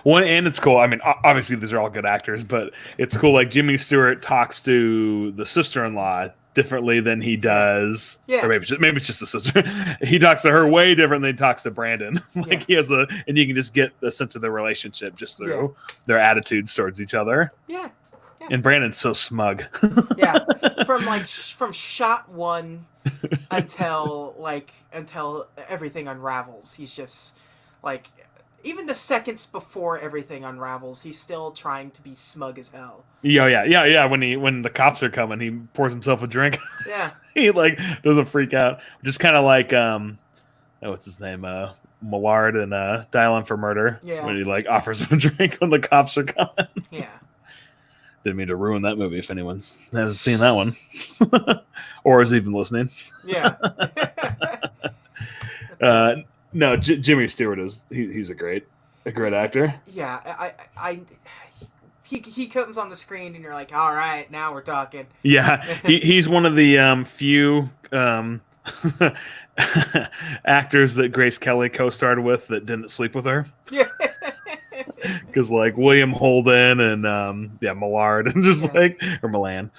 Well, and it's cool. I mean, obviously these are all good actors, but it's cool. Like Jimmy Stewart talks to the sister-in-law differently than he does. Yeah. Or maybe it's just the sister. He talks to her way different than he talks to Brandon. Like he has and you can just get the sense of their relationship just through their attitudes towards each other. Yeah. And Brandon's so smug. Yeah. From shot one until everything unravels. He's just like, even the seconds before everything unravels, he's still trying to be smug as hell. Yeah. When the cops are coming, he pours himself a drink. Yeah. He like doesn't freak out. Just kind of like what's his name? Millard and Dial M for Murder. Yeah. When he like offers him a drink when the cops are coming. Yeah. Didn't mean to ruin that movie if anyone's hasn't seen that one. Or is even listening. Yeah. No, Jimmy Stewart he's a great actor. Yeah, he comes on the screen and you're like, all right, now we're talking. Yeah, he's one of the few actors that Grace Kelly co-starred with that didn't sleep with her. Yeah. Because like William Holden and Millard and just or Milan,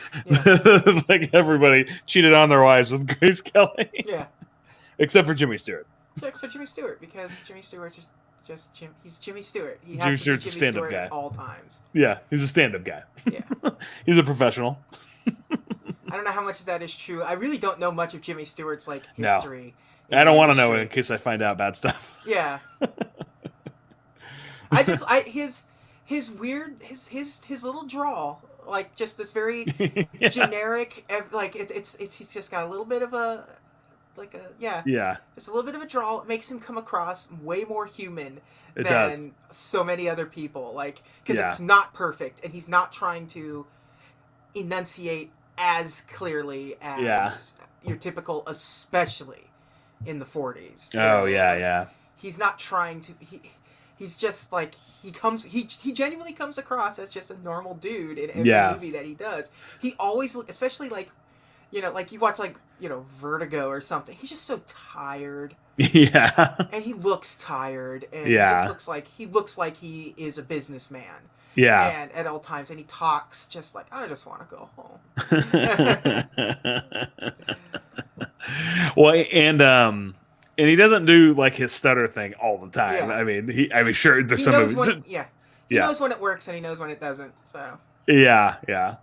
like everybody cheated on their wives with Grace Kelly. Yeah. Except for Jimmy Stewart. So Jimmy Stewart, because Jimmy Stewart's just Jim. He's Jimmy Stewart. He Jimmy has to Stewart's be a Jimmy stand-up Stewart guy. at all times. Yeah, he's a stand-up guy. Yeah. He's a professional. I don't know how much of that is true. I really don't know much of Jimmy Stewart's No. history. I don't want to know in case I find out bad stuff. Yeah. his weird his little drawl like just this very Yeah. generic. Like it's he's just got a little bit of a Yeah, just a little bit of a drawl. It makes him come across way more human it does. than so many other people. Like because Yeah. it's not perfect, and he's not trying to enunciate as clearly Yeah. as your typical, especially in the 40s. Oh, yeah, Like, yeah. he's not trying to. He's just like he genuinely comes across as just a normal dude in every Yeah. movie that he does. He always look, especially like like you watch like Vertigo or something. He's just so tired, Yeah. and he looks tired, and he Yeah. just looks like he is a businessman, Yeah. and at all times, and he talks just like I just want to go home. Well, and he doesn't do like his stutter thing all the time. Yeah. I mean, sure, there's He some knows movies. when he Yeah. knows when it works and he knows when it doesn't. So Yeah, yeah.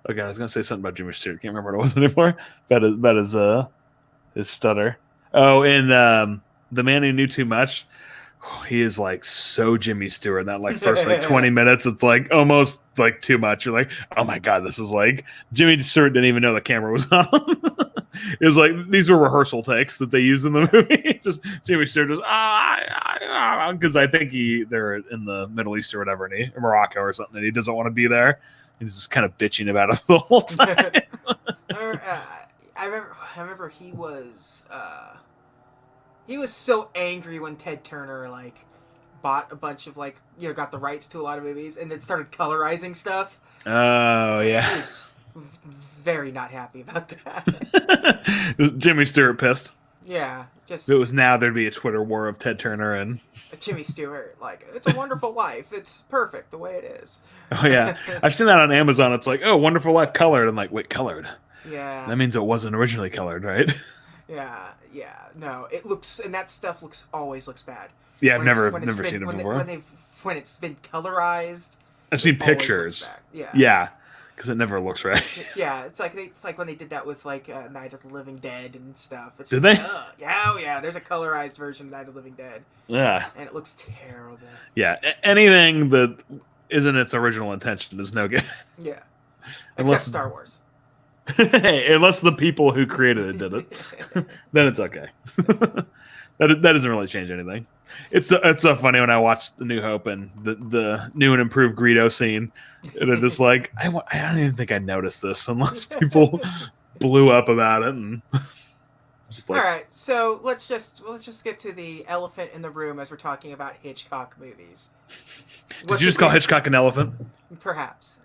Okay, I was gonna say something about Jimmy Stewart. Can't remember what it was anymore. About his stutter. Oh, and The Man Who Knew Too Much. He is like so Jimmy Stewart in that like first like 20 minutes. It's like almost like too much. You're like, oh my god, this is like Jimmy Stewart didn't even know the camera was on him. It was like these were rehearsal takes that they used in the movie. It's just Jimmy Stewart just because I think they're in the Middle East or whatever, and Morocco or something, and he doesn't want to be there. He's just kind of bitching about it the whole time. I remember he was so angry when Ted Turner like bought a bunch of like got the rights to a lot of movies and then started colorizing stuff. Oh He yeah. was very not happy about that. Jimmy Stewart pissed. Yeah, just If it was now, there'd be a Twitter war of Ted Turner and Jimmy Stewart. Like, it's a wonderful life. It's perfect the way it is. oh yeah, I've seen that on Amazon. It's like, oh, Wonderful Life colored. I'm like, wait, colored? Yeah. That means it wasn't originally colored, right? Yeah. No, it looks, and that stuff always looks bad. Yeah, I've When never it's seen it before. When it's been colorized. I've seen it always pictures. looks bad. Yeah. Yeah, because it never looks right. It's like when they did that with like Night of the Living Dead and stuff. It's Did just, they? Yeah. There's a colorized version of Night of the Living Dead, Yeah, and it looks terrible. yeah. Anything that isn't its original intention is no good. Yeah. Unless- Except Star Wars. Unless the people who created it did it, then it's okay. That doesn't really change anything. It's so funny when I watched The New Hope and the new and improved Greedo scene, and it's just like I don't even think I noticed this unless people blew up about it and just like All right, so let's just get to the elephant in the room as we're talking about Hitchcock movies. Did you just call Hitchcock an elephant? Perhaps.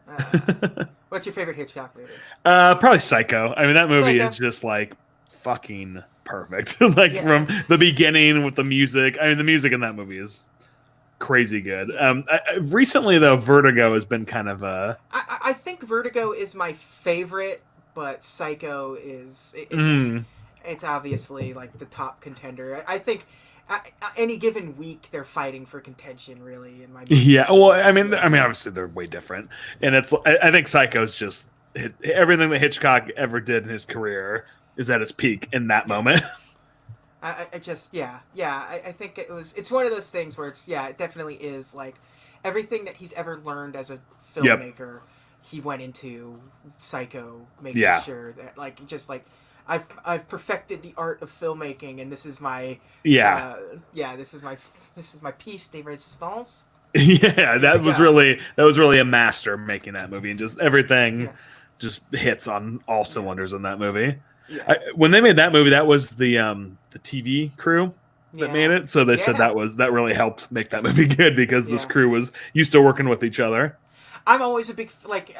What's your favorite Hitchcock movie? Probably Psycho. I mean, that movie Psycho. is just like fucking perfect. Like Yeah. from the beginning with the music. I mean, the music in that movie is crazy good. Recently though, Vertigo has been kind of a. I think Vertigo is my favorite, but Psycho is it's obviously like the top contender. I think any given week they're fighting for contention, really. In my Yeah, well, I mean, obviously they're way different, and I think Psycho's just everything that Hitchcock ever did in his career is at its peak in that moment. I think it's one of those things where it definitely is like everything that he's ever learned as a filmmaker, he went into Psycho, making sure that like just like I've perfected the art of filmmaking, and this is my this is my piece de resistance. Yeah, that was really a master making that movie, and just everything just hits on all cylinders in that movie. Yeah. When they made that movie, that was the TV crew that made it, so they said that really helped make that movie good because this crew was used to working with each other. I'm always a big like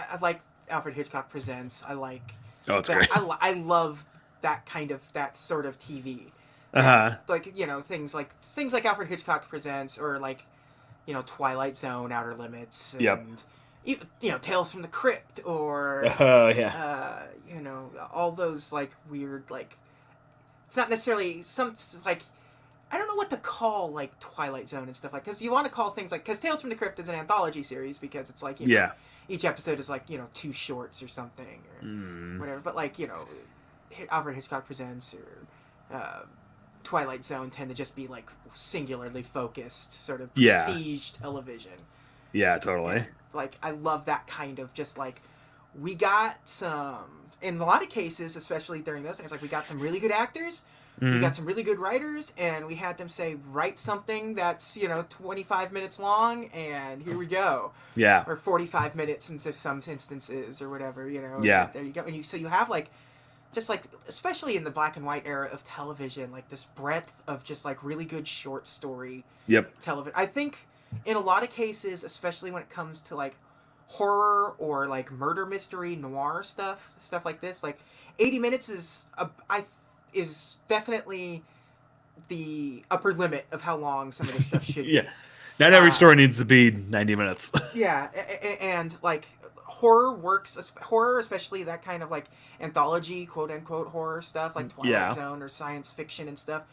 Alfred Hitchcock Presents. I like. Oh, it's great. I love that sort of TV. Like things like Alfred Hitchcock Presents or like Twilight Zone, Outer Limits, and Tales from the Crypt or all those like weird like it's not necessarily like I don't know what to call like Twilight Zone and stuff like because you want to call things like because Tales from the Crypt is an anthology series because it's like each episode is like 2 shorts or something or whatever, but like Alfred Hitchcock Presents or Twilight Zone tend to just be like singularly focused sort of prestige television. Yeah, totally. Like, I love that kind of just like, we got some, in a lot of cases, especially during those things, like we got some really good actors, we Hmm. got some really good writers, and we had them say, write something that's, 25 minutes long, and here we go. Yeah. Or 45 minutes in some instances, or whatever, Yeah. there you go. So you have like, just like, especially in the black and white era of television, like this breadth of just like really good short story Yep. television. I think in a lot of cases, especially when it comes to like horror or like murder mystery noir stuff like this, like 80 minutes is definitely the upper limit of how long some of this stuff should Yeah. be. Not every story needs to be 90 minutes. Yeah, and like horror works, horror, especially that kind of like anthology, quote unquote horror stuff, like Twilight Yeah. Zone or science fiction and stuff.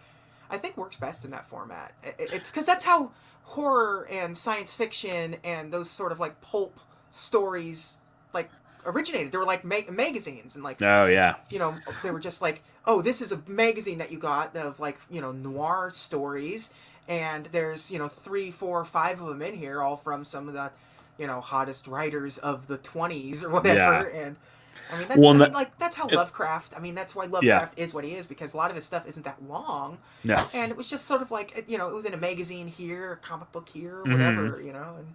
I think works best in that format. It's because that's how horror and science fiction and those sort of like pulp stories like originated. They were like magazines, and like, Oh, yeah. they were just like, oh, this is a magazine that you got of like, noir stories, and there's, 3, 4, 5 of them in here, all from some of the, hottest writers of the 20s or whatever. Yeah. And I mean, Well, that's how Lovecraft. I mean, that's why Yeah. Lovecraft is what he is, because a lot of his stuff isn't that long, No. and it was just sort of like, it was in a magazine here, a comic book here, or Mm-hmm. whatever, and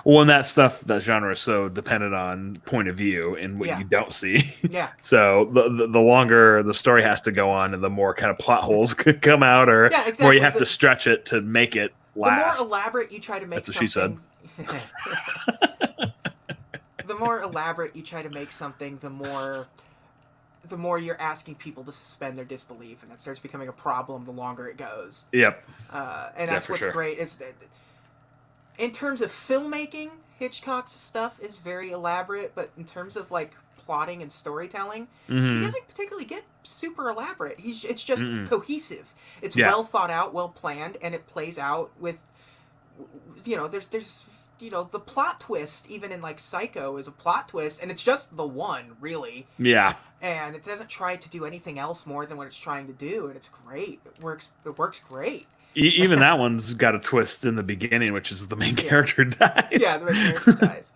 Well, and that stuff, that genre is so dependent on point of view and what Yeah. you don't see. yeah, So the longer the story has to go on, and the more kind of plot holes could come out, or Yeah, more exactly. you have to stretch it to make it the more last. elaborate you try to make That's what she said. something, the more elaborate you try to make something, the more you're asking people to suspend their disbelief, and that starts becoming a problem the longer it goes. Yep. And that's for what's sure. great is that in terms of filmmaking, Hitchcock's stuff is very elaborate, but in terms of like plotting and storytelling, he Mhm. doesn't particularly get super elaborate. It's just Mm-mm. cohesive. It's Yeah. well thought out, well planned, and it plays out with, there's the plot twist, even in like Psycho, is a plot twist, and it's just the one, really, Yeah. and it doesn't try to do anything else more than what it's trying to do, and it's great. It works great. Even that one's got a twist in the beginning, which is the main character dies. Yeah, the main character dies.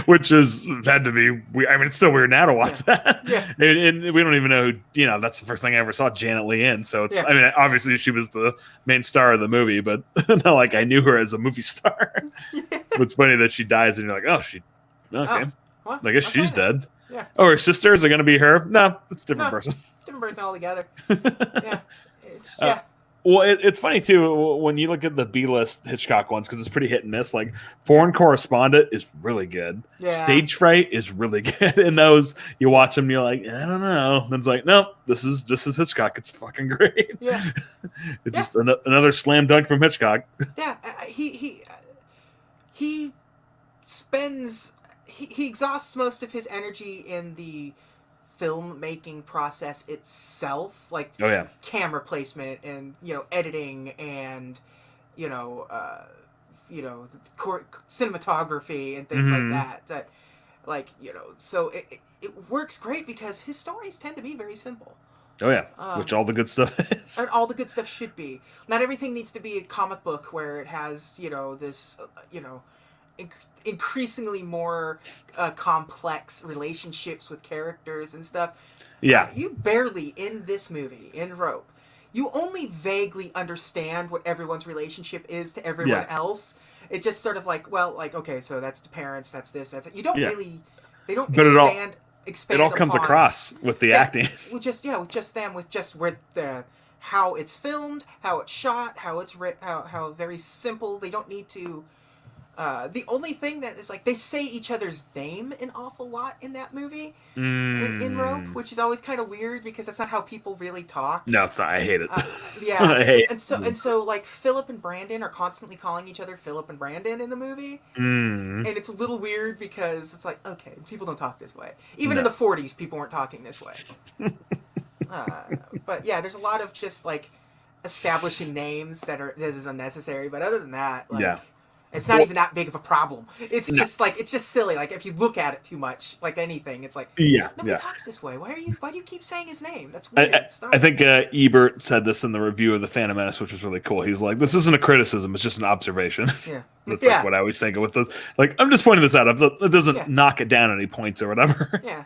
Which is had to be. I mean, it's still weird now to watch that. Yeah. And we don't even know. That's the first thing I ever saw Janet Leigh in. So it's. Yeah. I mean, obviously she was the main star of the movie, but not like I knew her as a movie star. It's funny that she dies, and you're like, oh, she. Okay, Well, I guess she's okay. dead. Yeah. Oh, her sisters are going to be her. No, it's a different No. person. Different person altogether. Yeah. Yeah. Well, it's funny too when you look at the B-list Hitchcock ones, because it's pretty hit and miss. Like Foreign Correspondent is really good. Yeah. Stage Fright is really good. And those you watch them, you're like, I don't know. And it's like, no, this is Hitchcock. It's fucking great. Yeah. It's just another slam dunk from Hitchcock. Yeah. He spends he exhausts most of his energy in the filmmaking process itself, like Oh yeah, camera placement and editing and cinematography and things like Mhm. that like so it works great because his stories tend to be very simple, oh yeah. Which all the good stuff is. and all the good stuff should be. Not everything needs to be a comic book where it has this increasingly more complex relationships with characters and stuff. Yeah, You barely, in this movie, in Rope, you only vaguely understand what everyone's relationship is to everyone Yeah. else. It's just sort of like, well, like, okay, so that's the parents, that's this, that's it. You don't Yeah. really, they don't But expand it all comes upon- across with the acting. with just with the how it's filmed, how it's shot, how it's how very simple. They don't need to. The only thing that is like, they say each other's name an awful lot in that movie, in Rope, which is always kind of weird because that's not how people really talk. No, it's not. I hate it. Yeah, I hate and so like Philip and Brandon are constantly calling each other Philip and Brandon in the movie, and it's a little weird because it's like, okay, people don't talk this way. Even in No. the 40s, people weren't talking this way. But yeah, there's a lot of just like establishing names that is unnecessary. But other than that, like, Yeah. It's not even that big of a problem. It's No. just like it's just silly. Like if you look at it too much, like anything, it's like Yeah, nobody yeah. talks this way. Why do you keep saying his name? That's I, weird. I, Stop. I think Ebert said this in the review of the Phantom Menace, which was really cool. He's like, "This isn't a criticism; it's just an observation." Yeah. That's Yeah. like what I always think of with the like. I'm just pointing this out. It doesn't Yeah. knock it down any points or whatever. Yeah.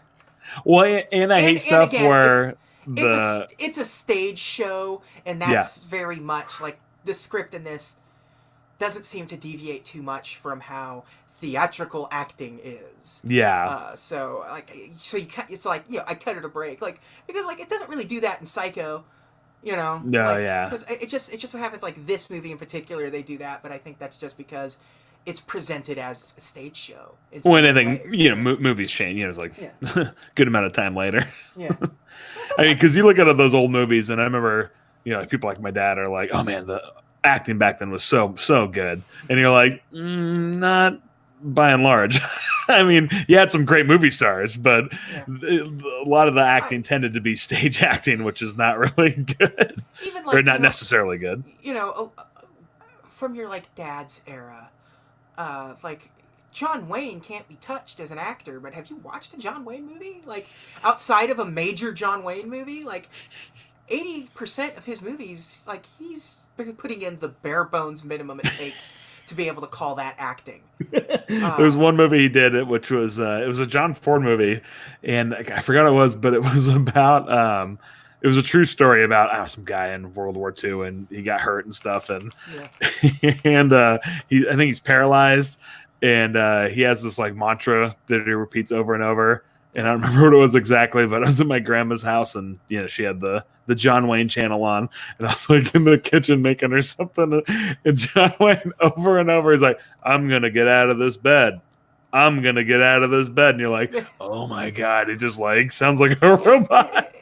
Well, and I hate stuff again, where it's a stage show, and that's very much like the script in this doesn't seem to deviate too much from how theatrical acting is. yeah. So you cut. It's like I cut it a break, like because like it doesn't really do that in Psycho, No, like, yeah. Because it just so happens like this movie in particular they do that, but I think that's just because it's presented as a stage show. When anything, movies change. It's like good amount of time later. Yeah. I mean, because you look at those old movies, and I remember, people like my dad are like, "Oh man, the acting back then was so good," and you're like, not by and large. I mean, you had some great movie stars, but a lot of the acting tended to be stage acting, which is not really good, even like, or not necessarily good. From your like dad's era, like John Wayne can't be touched as an actor, but have you watched a John Wayne movie? Like outside of a major John Wayne movie, like 80% of his movies, like he's putting in the bare bones minimum it takes to be able to call that acting. There's one movie he did, which was it was a John Ford movie, and I forgot what it was, but it was about it was a true story about some guy in World War II, and he got hurt and stuff, and and I think he's paralyzed, and he has this like mantra that he repeats over and over. And I don't remember what it was exactly, but I was at my grandma's house, and she had the John Wayne channel on, and I was like in the kitchen making her something, and John Wayne over and over is like, "I'm gonna get out of this bed. I'm gonna get out of this bed," and you're like, "Oh my god!" It just like sounds like a robot.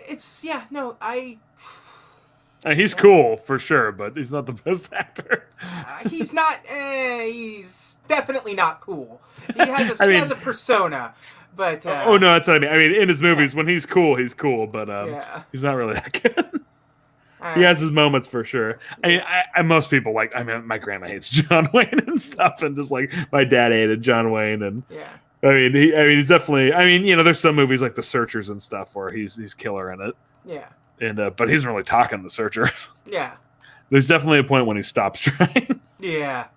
He's cool for sure, but he's not the best actor. He's not. He's definitely not cool. He has a persona. But no, that's what I mean. I mean, in his movies, when he's cool, but he's not really that good. He has his moments for sure. I mean, most people my grandma hates John Wayne and stuff, and just like my dad hated John Wayne, and I mean, he's definitely. I mean, there's some movies like The Searchers and stuff where he's killer in it. Yeah. And but he doesn't really talk in The Searchers. Yeah. There's definitely a point when he stops trying. Yeah.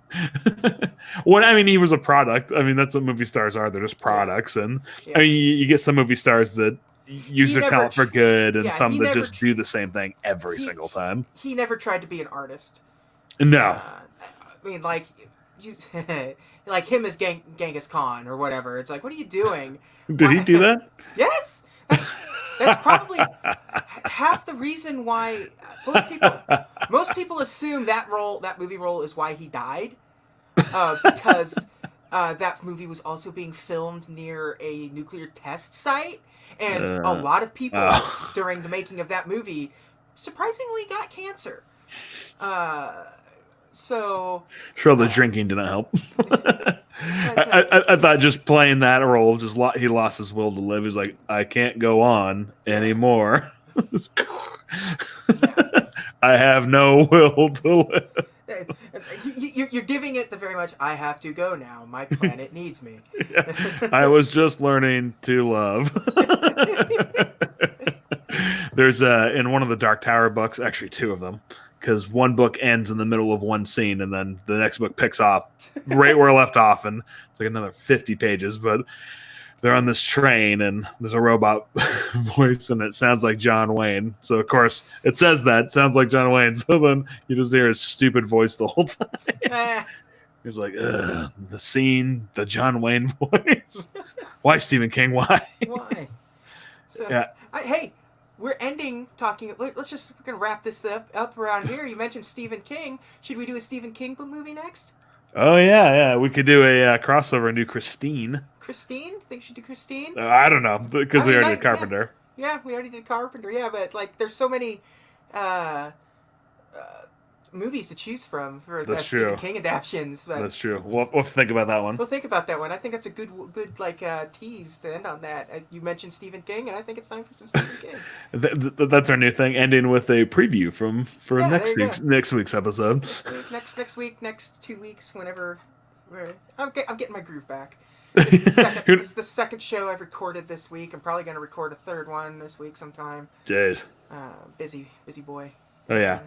He was a product. I mean, that's what movie stars are. They're just products. And I mean, you get some movie stars that use their talent for good, and some that just do the same thing every single time. He never tried to be an artist. No. I mean, like him as Genghis Khan or whatever. It's like, what are you doing? Did he do that? Yes. That's probably half the reason why most people assume that movie role is why he died, because that movie was also being filmed near a nuclear test site, and a lot of people during the making of that movie surprisingly got cancer. So sure, the drinking didn't help. I thought just playing that role, he lost his will to live. He's like, I can't go on anymore. I have no will to live. You're giving it the very much, I have to go now. My planet needs me. I was just learning to love. There's in one of the Dark Tower books, actually two of them, because one book ends in the middle of one scene, and then the next book picks up right where it left off, and it's like another 50 pages. But they're on this train, and there's a robot voice, and it sounds like John Wayne. So, of course, it says that. It sounds like John Wayne. So then you just hear his stupid voice the whole time. He's like, the scene, the John Wayne voice. Why, Stephen King? Why? Why? So, yeah. Hey, we're talking. We're going to wrap this up around here. You mentioned Stephen King. Should we do a Stephen King movie next? Oh, yeah. We could do a crossover and do Christine. Christine? Think we should do Christine? I don't know, because we already did Carpenter. Yeah, we already did Carpenter. Yeah, but there's so many movies to choose from for the Stephen King adaptions. But that's true. We'll think about that one. We'll think about that one. I think that's a good tease to end on that. You mentioned Stephen King, and I think it's time for some Stephen King. That's our new thing, ending with a preview for next week's episode. Next week, next 2 weeks, whenever I'm getting my groove back. This is, Who- this is the second show I've recorded this week. I'm probably going to record a third one this week sometime. Jeez. Busy boy. Oh yeah.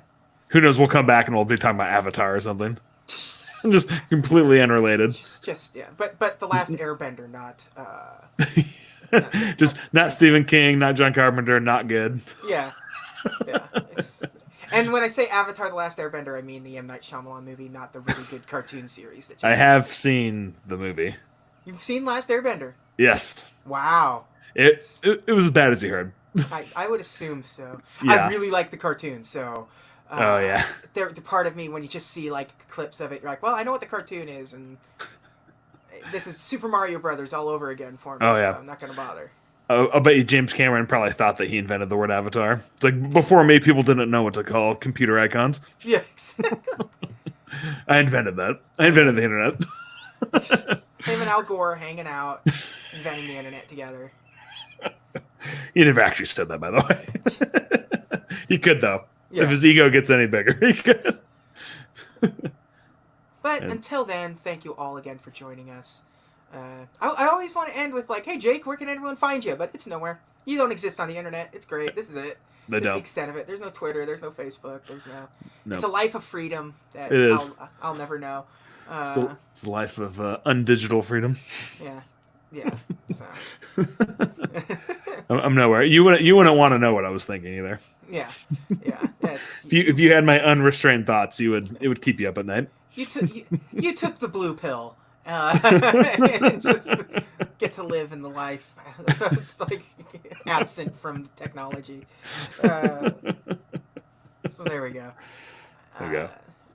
Who knows? We'll come back and we'll be talking about Avatar or something. Just completely unrelated. Just yeah. But the last Airbender, not. Just not Stephen King, not John Carpenter, not good. Yeah. Yeah. And when I say Avatar: The Last Airbender, I mean the M. Night Shyamalan movie, not the really good cartoon series that I have seen the movie. You've seen Last Airbender? Yes. Wow. It was as bad as you heard. I would assume so. Yeah. I really like the cartoon, so. Oh yeah. The part of me when you just see like clips of it, you're like, well, I know what the cartoon is, and this is Super Mario Brothers all over again for me. Oh, so yeah. I'm not gonna bother. I'll bet you James Cameron probably thought that he invented the word avatar. It's like before me, people didn't know what to call computer icons. Yeah, exactly. I invented that. I invented the internet. Him and Al Gore hanging out, inventing the internet together. He never actually said that, by the way. He could though. Yeah. If his ego gets any bigger, he could. But until then, thank you all again for joining us. I always want to end with like, hey Jake, where can everyone find you? But it's nowhere. You don't exist on the internet. It's great. This is it. They This is the don't. extent of it. There's no Twitter. There's no Facebook. There's no. No. It's a life of freedom that It is. I'll never know. It's a life of undigital freedom. Yeah. So. I'm nowhere. You wouldn't want to know what I was thinking either. Yeah. It's, If you had my unrestrained thoughts, it would keep you up at night. you took the blue pill. And just get to live in the life. It's like absent from the technology. So there we go. There we go.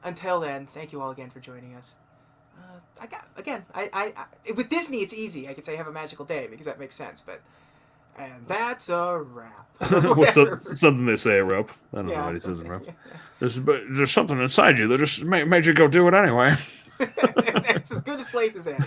Until then, thank you all again for joining us. I with Disney it's easy. I could say have a magical day because that makes sense. And that's a wrap. What's Whatever. something they say, Rope? I don't know Yeah, what he says in something- Rope. There's something inside you that just made you go do it anyway. It's as good as place as any.